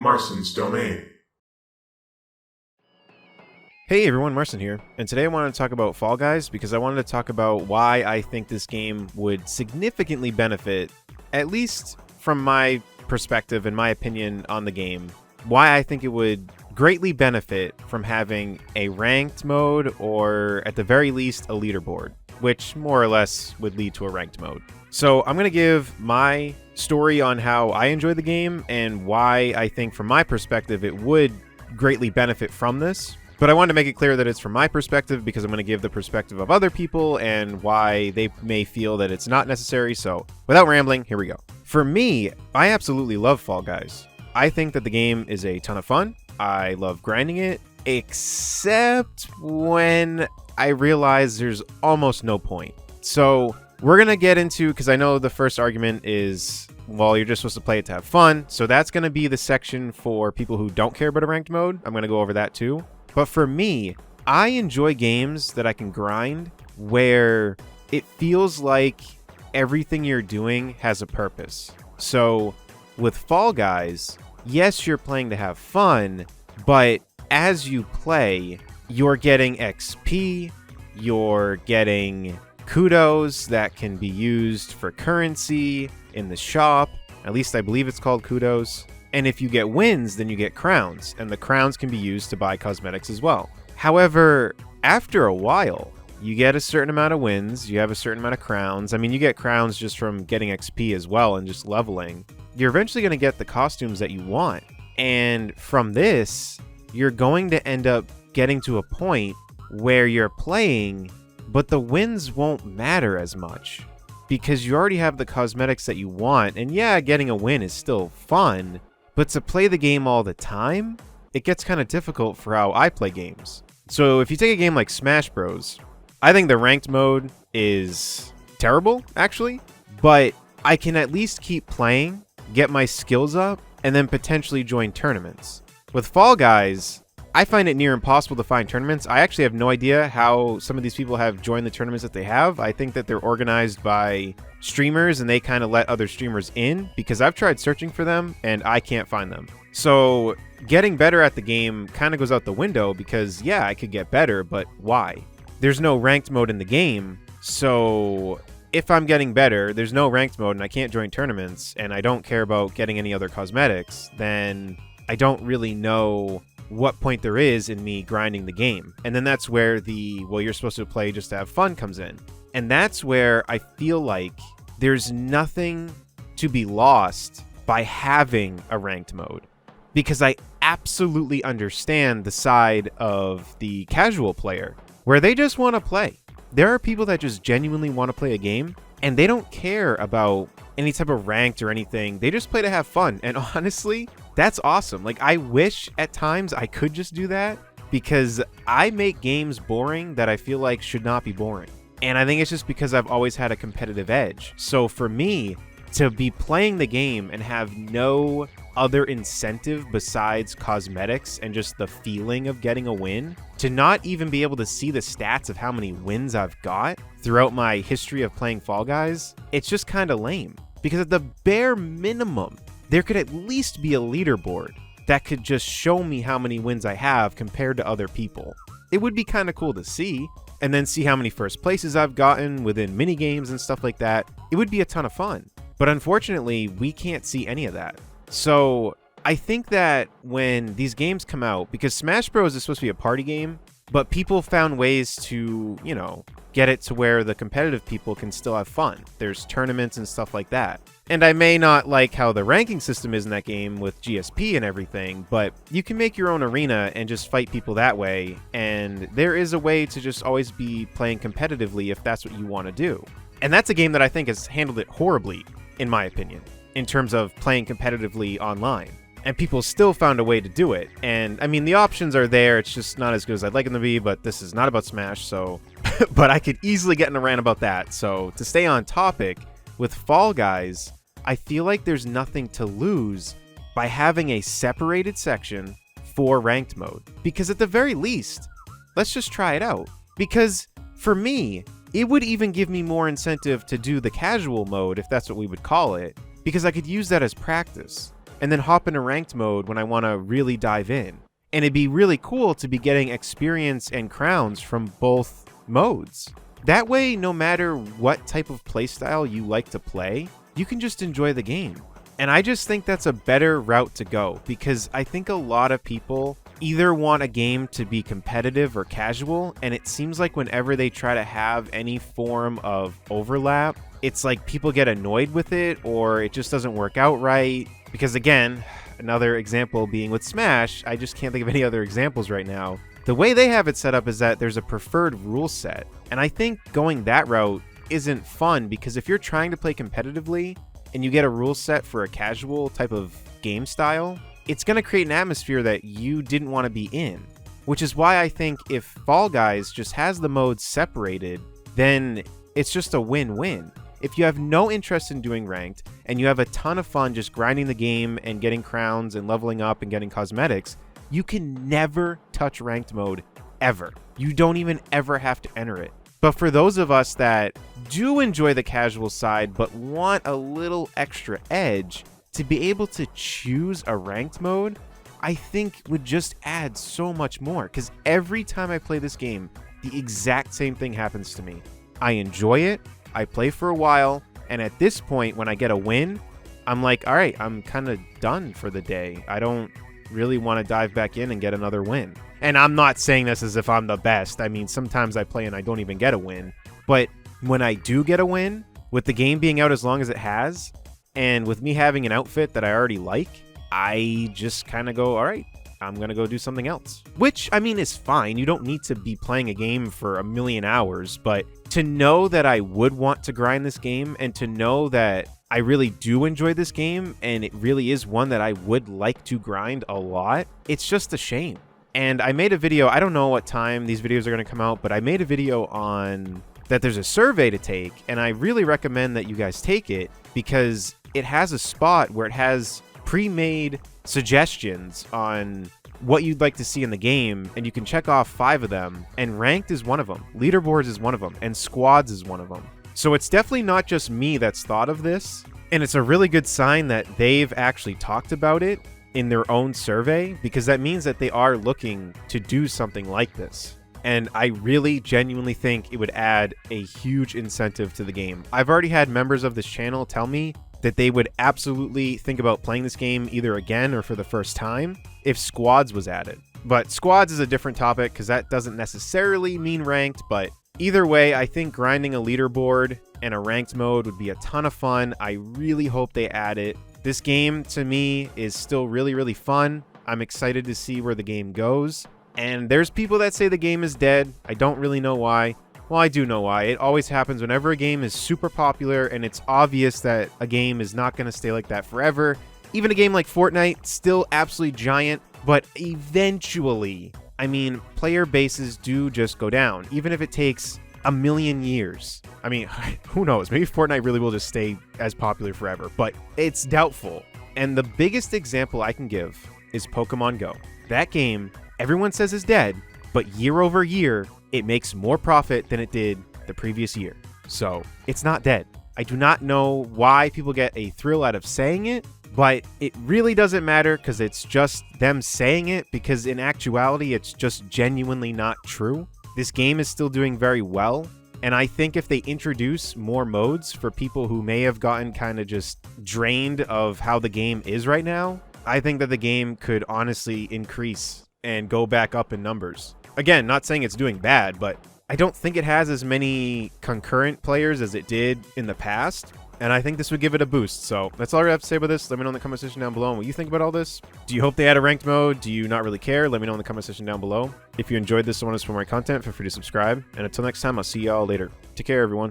Marston's Domain. Hey everyone, Marson here, and today I wanted to talk about Fall Guys because I wanted to talk about why I think this game would significantly benefit, at least from my perspective and my opinion on the game, why I think it would greatly benefit from having a ranked mode or at the very least a leaderboard, which more or less would lead to a ranked mode. So I'm going to give my story on how I enjoy the game and why I think from my perspective it would greatly benefit from this. But I wanted to make it clear that it's from my perspective because I'm going to give the perspective of other people and why they may feel that it's not necessary. So without rambling, here we go. For me, I absolutely love Fall Guys. I think that the game is a ton of fun. I love grinding it, except when I realize there's almost no point. So we're going to get into, because I know the first argument is, well, you're just supposed to play it to have fun. So that's going to be the section for people who don't care about a ranked mode. I'm going to go over that too. But for me, I enjoy games that I can grind where it feels like everything you're doing has a purpose. So with Fall Guys, yes, you're playing to have fun, but as you play, you're getting XP, you're getting kudos that can be used for currency in the shop. At least I believe it's called kudos. And if you get wins, then you get crowns, and the crowns can be used to buy cosmetics as well. However, after a while, you get a certain amount of wins, you have a certain amount of crowns. I mean, you get crowns just from getting XP as well and just leveling. You're eventually going to get the costumes that you want. And from this, you're going to end up getting to a point where you're playing, but the wins won't matter as much because you already have the cosmetics that you want. And yeah, getting a win is still fun, but to play the game all the time, it gets kind of difficult for how I play games. So if you take a game like Smash Bros, I think the ranked mode is terrible, actually, but I can at least keep playing, get my skills up, and then potentially join tournaments. With Fall Guys, I find it near impossible to find tournaments. I actually have no idea how some of these people have joined the tournaments that they have. I think that they're organized by streamers and they kind of let other streamers in because I've tried searching for them and I can't find them. So getting better at the game kind of goes out the window because, yeah, I could get better, but why? There's no ranked mode in the game. So if I'm getting better, there's no ranked mode and I can't join tournaments and I don't care about getting any other cosmetics, then I don't really know what point there is in me grinding the game. And then that's where the, well, you're supposed to play just to have fun comes in. And that's where I feel like there's nothing to be lost by having a ranked mode. Because I absolutely understand the side of the casual player where they just want to play. There are people that just genuinely want to play a game and they don't care about any type of ranked or anything. They just play to have fun. And honestly, that's awesome. Like, I wish at times I could just do that because I make games boring that I feel like should not be boring. And I think it's just because I've always had a competitive edge. So for me to be playing the game and have no other incentive besides cosmetics and just the feeling of getting a win, to not even be able to see the stats of how many wins I've got throughout my history of playing Fall Guys, it's just kind of lame. Because at the bare minimum, there could at least be a leaderboard that could just show me how many wins I have compared to other people. It would be kind of cool to see, and then see how many first places I've gotten within mini games and stuff like that. It would be a ton of fun. But unfortunately, we can't see any of that. So I think that when these games come out, because Smash Bros is supposed to be a party game, but people found ways to, you know, get it to where the competitive people can still have fun. There's tournaments and stuff like that. And I may not like how the ranking system is in that game with GSP and everything, but you can make your own arena and just fight people that way. And there is a way to just always be playing competitively if that's what you want to do. And that's a game that I think has handled it horribly, in my opinion, in terms of playing competitively online. And people still found a way to do it. And I mean, the options are there. It's just not as good as I'd like them to be, but this is not about Smash, so but I could easily get in a rant about that. So to stay on topic, with Fall Guys, I feel like there's nothing to lose by having a separated section for ranked mode. Because at the very least, let's just try it out. Because for me, it would even give me more incentive to do the casual mode, if that's what we would call it, because I could use that as practice. and then hop into ranked mode when I want to really dive in. And it'd be really cool to be getting experience and crowns from both modes. That way, no matter what type of playstyle you like to play, you can just enjoy the game. And I just think that's a better route to go, because I think a lot of people either want a game to be competitive or casual, and it seems like whenever they try to have any form of overlap, it's like people get annoyed with it, or it just doesn't work out right. Because again, another example being with Smash, I just can't think of any other examples right now. The way they have it set up is that there's a preferred rule set, and I think going that route isn't fun, because if you're trying to play competitively and you get a rule set for a casual type of game style, it's going to create an atmosphere that you didn't want to be in. Which is why I think if Fall Guys just has the modes separated, then it's just a win-win. If you have no interest in doing ranked, and you have a ton of fun just grinding the game and getting crowns and leveling up and getting cosmetics, you can never touch ranked mode, ever. You don't even ever have to enter it. But for those of us that do enjoy the casual side but want a little extra edge, to be able to choose a ranked mode, I think would just add so much more. Because every time I play this game, the exact same thing happens to me. I enjoy it, I play for a while, and at this point, when I get a win, I'm like, all right, I'm kind of done for the day. I don't really want to dive back in and get another win. And I'm not saying this as if I'm the best. I mean, sometimes I play and I don't even get a win. But when I do get a win, with the game being out as long as it has, and with me having an outfit that I already like, I just kind of go, all right, I'm going to go do something else. Which, I mean, is fine. You don't need to be playing a game for a million hours. But to know that I would want to grind this game, and to know that I really do enjoy this game, and it really is one that I would like to grind a lot, it's just a shame. And I made a video, I don't know what time these videos are going to come out, but I made a video on that there's a survey to take, and I really recommend that you guys take it, because it has a spot where it has pre-made suggestions on what you'd like to see in the game, and you can check off 5 of them, and ranked is one of them, leaderboards is one of them, and squads is one of them. So it's definitely not just me that's thought of this, and it's a really good sign that they've actually talked about it in their own survey, because that means that they are looking to do something like this. And I really genuinely think it would add a huge incentive to the game. I've already had members of this channel tell me that they would absolutely think about playing this game either again or for the first time if squads was added. But squads is a different topic, because that doesn't necessarily mean ranked, but either way, I think grinding a leaderboard and a ranked mode would be a ton of fun. I really hope they add it. This game, to me, is still really, really fun. I'm excited to see where the game goes. And there's people that say the game is dead. I don't really know why. Well, I do know why. It always happens whenever a game is super popular and it's obvious that a game is not going to stay like that forever. Even a game like Fortnite, still absolutely giant, but eventually, I mean, player bases do just go down, even if it takes a million years. I mean, who knows? Maybe Fortnite really will just stay as popular forever, but it's doubtful. And the biggest example I can give is Pokemon Go. That game, everyone says is dead, but year over year, it makes more profit than it did the previous year. So it's not dead. I do not know why people get a thrill out of saying it, but it really doesn't matter, because it's just them saying it, because in actuality, it's just genuinely not true. This game is still doing very well, and I think if they introduce more modes for people who may have gotten kind of just drained of how the game is right now, I think that the game could honestly increase and go back up in numbers. Again, not saying it's doing bad, but I don't think it has as many concurrent players as it did in the past, and I think this would give it a boost. So that's all I have to say about this. Let me know in the comment section down below what you think about all this. Do you hope they add a ranked mode? Do you not really care? Let me know in the comment section down below. If you enjoyed this and want to support my content, feel free to subscribe. And until next time, I'll see y'all later. Take care, everyone.